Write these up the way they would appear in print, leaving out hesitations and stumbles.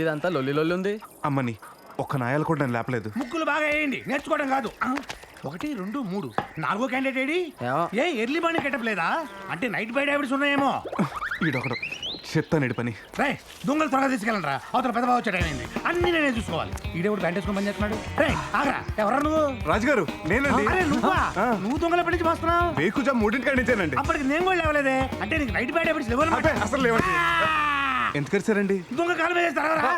ఇదంతా లొల్లి ఉంది. అమ్మని ఒక్క నాయాలు కూడా నేను లేపలేదు. ముక్కులు బాగా వేయండి, నేర్చుకోవడం కాదు. 1 2 3 4 క్యాండిడేట్ ఏడి? ఏ ఎర్లీ మార్నింగ్ గెటప్ లేదా? అంటే నైట్ బై హ్యాబిట్స్ ఉన్నాయేమో. ఈడొకడు చెప్తాను పని. రే దొంగలు త్వరగా తీసుకెళ్ళండి రా, అవతల పెద్ద బాబు వచ్చాడు అయింది. అన్ని నేనే చూసుకోవాలి. ఈడేవుడు ప్యాంట్ వేసుకొని పని చేస్తున్నాడు. రే ఆగరా, ఎవరా నువ్వు? రాజుగారు నేనండి. అరే నువ్వా? నువ్వు దొంగల ఎప్పటి నుంచి వస్తున్నావు? వేకుజా 3 నుంచేనండి. అప్పటికి నేను కూడా లేవలేదే. అంటే నీకు నైట్ బై హ్యాబిట్స్ లేవు అబ్బే, అసలు లేవండి. ఎంత కరిచారండి? దొంగ కాలు మీద వేస్తారా?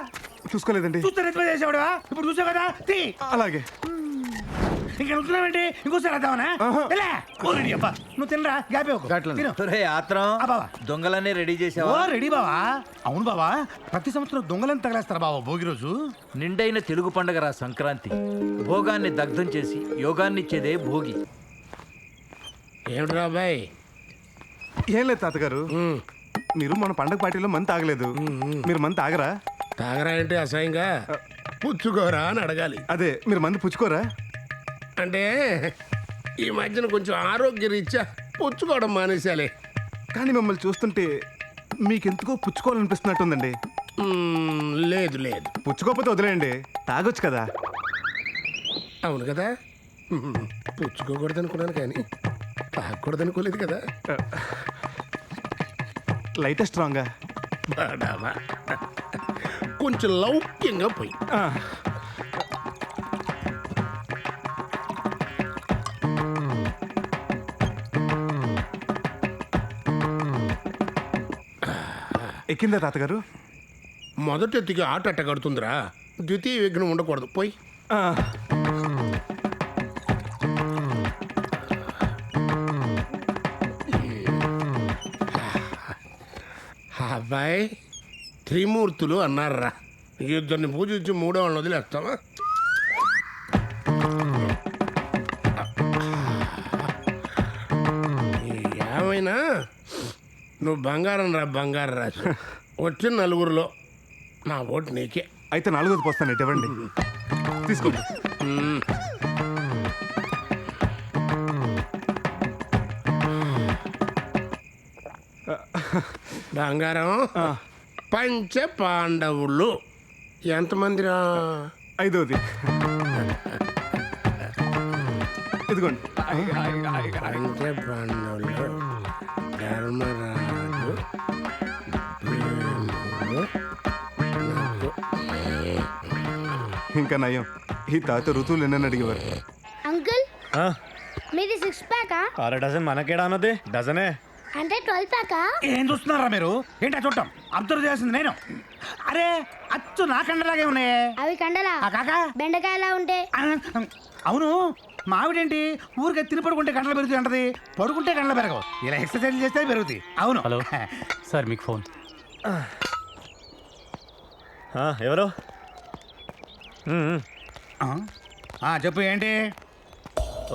చూసుకోలేదండి. చూస్తే రెచ్చి మీద చేసేవాడువా? ఇప్పుడు చూసావు కదా, తీ. అలాగే. ఇంకా నువ్వుతున్నావేంటి? ఇంకోసారి వద్దామనా? నువ్వు తినరా, గ్యాపే దొంగలన్నీ రెడీ చేసావా? ఓ రెడీ బావా. అవును బావా, ప్రతి సంవత్సరం దొంగలను తగలేస్తారు బావా భోగి రోజు. నిండైన తెలుగు పండుగ రా సంక్రాంతి. భోగాన్ని దగ్ధం చేసి యోగాన్ని ఇచ్చేదే భోగి. ఏమిట్రా అబ్బాయి? ఏం లేదు తాతగారు, మీరు మన పండగ పార్టీలో మంది తాగలేదు. మీరు మంది తాగరా? తాగరా అంటే అసహ్యంగా పుచ్చుకోరా అని అడగాలి. అదే, మీరు మంది పుచ్చుకోరా? అంటే ఈ మధ్యన కొంచెం ఆరోగ్య రీత్యా పుచ్చుకోవడం మానేశాలే. కానీ మిమ్మల్ని చూస్తుంటే మీకెందుకో పుచ్చుకోవాలనిపిస్తున్నట్టుందండి. లేదు లేదు, పుచ్చుకోకపోతే వదిలేయండి, తాగొచ్చు కదా. అవును కదా, పుచ్చుకోకూడదు అనుకున్నాను కానీ తాగకూడదు అనుకోలేదు కదా. లైట్ స్ట్రాంగా? బాడావా, కొంచెం లౌక్యంగా పోయి. ఎక్కిందా తాతగారు? మొదటి ఎత్తికి ఆట అట్ట కడుతుందిరా, ద్వితీయ విఘ్నం ఉండకూడదు. పోయి అబ్బాయి, త్రిమూర్తులు అన్నారా, ఇద్దరిని పూజించి మూడో వాళ్ళని వదిలేస్తావా? ఏమైనా నువ్వు బంగారం రా, బంగారం రాజు. వచ్చిన నలుగురిలో నా ఓటు నీకే. అయితే 4వ పోస్తాను, ఇవ్వండి. తీసుకోండి. బంగారం. పంచ పాండవులు ఎంతమందిరా? 5వది. ఇదిగోండి. పంచ పాండవులు ధర్మరాజు, ఇంకా నయం, ఈ తాత ఋతువులు ఎన్నని అడిగేవారు. అంకుల్ మీది 6 ప్యాకా? అరే డజన్ మనకేడా అన్నది, డజనే అంటే 12 ప్యాకా? ఏం చూస్తున్నారా మీరు? ఏంటా చూడటం? అబ్జర్వ్ చేయాల్సింది నేను. అరే అచ్చు నా కండలాగే ఉన్నాయే. అవి కండలా? కాకా బెండకాయలా ఉంటే. అవును, మావిడేంటి ఊరికే తిని పడుకుంటే కండలు పెరుగుతాయి అంటది, పడుకుంటే కండలు పెరగవు. ఇలా ఎక్సర్సైజ్ చేస్తే పెరుగుతాయి. అవును. హలో సార్, మీకు ఫోన్. ఎవరు? చెప్పు ఏంటి?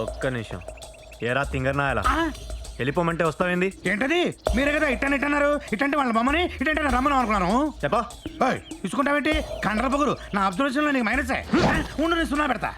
ఒక్క నిమిషం. ఏరా తింగర్నాయాలా, వెళ్ళిపోమంటే వస్తావేంది? ఏంటది? మీరే కదా ఇట్టన్నారు. ఇట్టంటే వాళ్ళ బొమ్మని, ఇట్టంటే నా రమ్మను అనుకున్నాను. చెప్పా తీసుకుంటావేంటి? కండల పొగురు నా అబ్జర్వేషన్లో నీకు మైనసే. ఉండు, నేను 0 పెడతా.